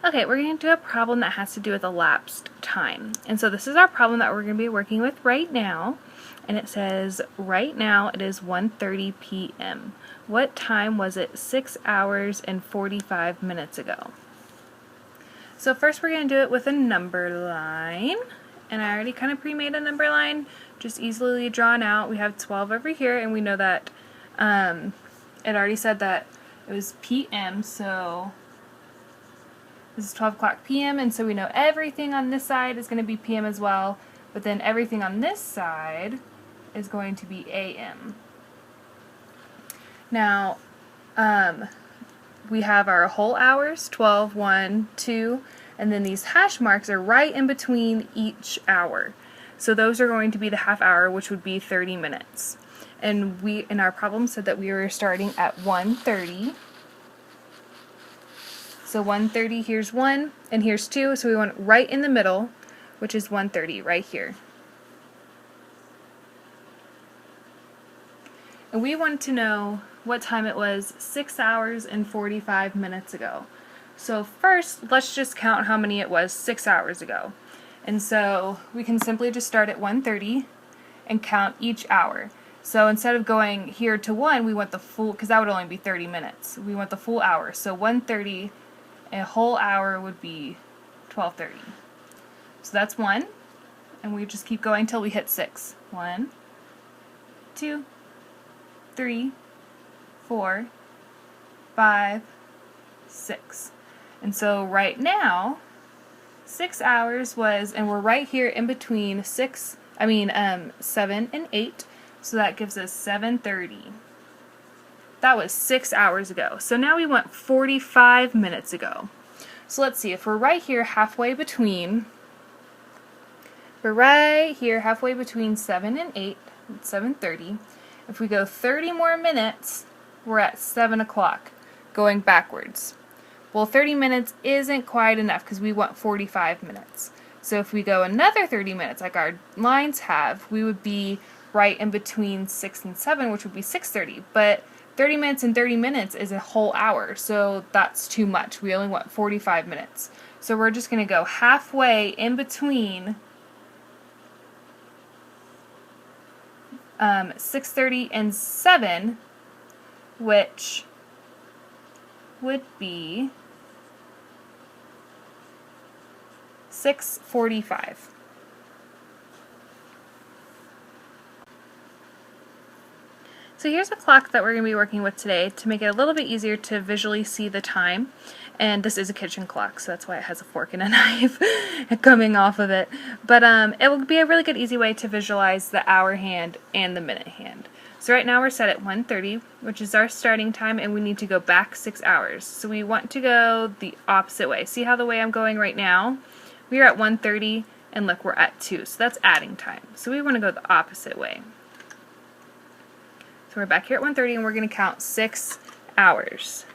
Okay, we're going to do a problem that has to do with elapsed time. And so this is our problem that we're going to be working with right now. And it says, right now it is 1:30 p.m. What time was it 6 hours and 45 minutes ago? So first we're going to do it with a number line. And I already kind of pre-made a number line, just easily drawn out. We have 12 over here, and we know that it already said that it was p.m., so this is 12 o'clock p.m., and so we know everything on this side is going to be p.m. as well, but then everything on this side is going to be a.m. Now, we have our whole hours, 12, 1, 2, and then these hash marks are right in between each hour. So those are going to be the half hour, which would be 30 minutes. And we, in our problem, said that we were starting at 1:30. So 1:30, here's 1, and here's 2, so we went right in the middle, which is 1:30, right here. And we wanted to know what time it was 6 hours and 45 minutes ago. So first, let's just count how many it was 6 hours ago. And so we can simply just start at 1:30 and count each hour. So instead of going here to 1, we want the full, because that would only be 30 minutes. We want the full hour. So 1:30, a whole hour would be 12:30. So that's 1, and we just keep going till we hit 6. 1, 2, 3, 4, 5, 6. And so right now, 6 hours was, and we're right here in between 7 and 8, so that gives us 7:30. That was 6 hours ago. So now we want 45 minutes ago. So let's see, if we're right here halfway between 7 and 8, it's 7:30. If we go 30 more minutes, we're at 7 o'clock, going backwards. Well, 30 minutes isn't quite enough because we want 45 minutes. So if we go another 30 minutes, like our lines have, we would be right in between 6 and 7, which would be 6:30. But 30 minutes and 30 minutes is a whole hour, so that's too much. We only want 45 minutes. So we're just going to go halfway in between 6:30 and 7, which would be 6:45. So here's a clock that we're going to be working with today to make it a little bit easier to visually see the time. And this is a kitchen clock, so that's why it has a fork and a knife coming off of it. But it will be a really good easy way to visualize the hour hand and the minute hand. So right now we're set at 1:30, which is our starting time, and we need to go back 6 hours. So we want to go the opposite way. See how the way I'm going right now? We are at 1:30, and look, we're at 2, so that's adding time. So we want to go the opposite way. So we're back here at 1:30, and we're going to count 6 hours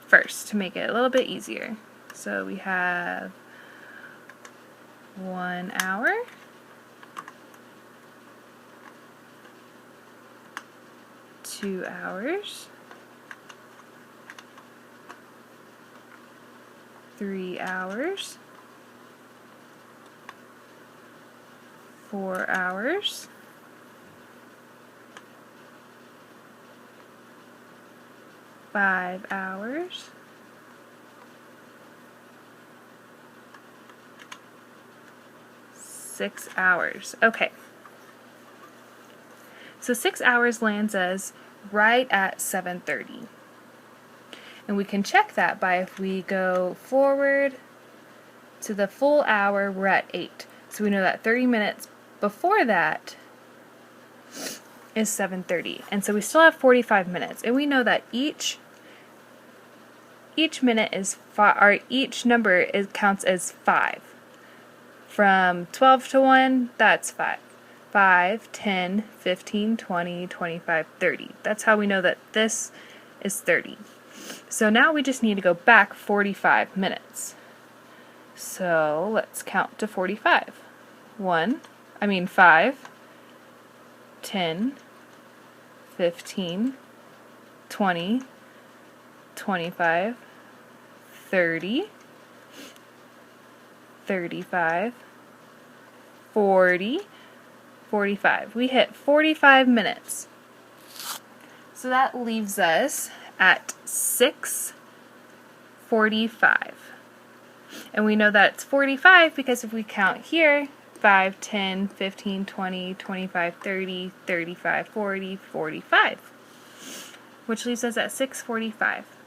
first to make it a little bit easier. So we have 1 hour, 2 hours, 3 hours, 4 hours, 5 hours, 6 hours. Okay. So 6 hours lands us right at 7:30. And we can check that by if we go forward to the full hour, we're at 8. So we know that 30 minutes before that is 7:30. And so we still have 45 minutes. And we know that each minute is each number counts as 5. From 12 to 1, that's 5. 5, 10, 15, 20, 25, 30. That's how we know that this is 30. So now we just need to go back 45 minutes. So let's count to 45. 5, 10, 15, 20, 25, 30, 35, 40, 45. We hit 45 minutes. So that leaves us at 6:45. And we know that it's 45 because if we count here, 5, 10, 15, 20, 25, 30, 35, 40, 45. Which leaves us at 6:45.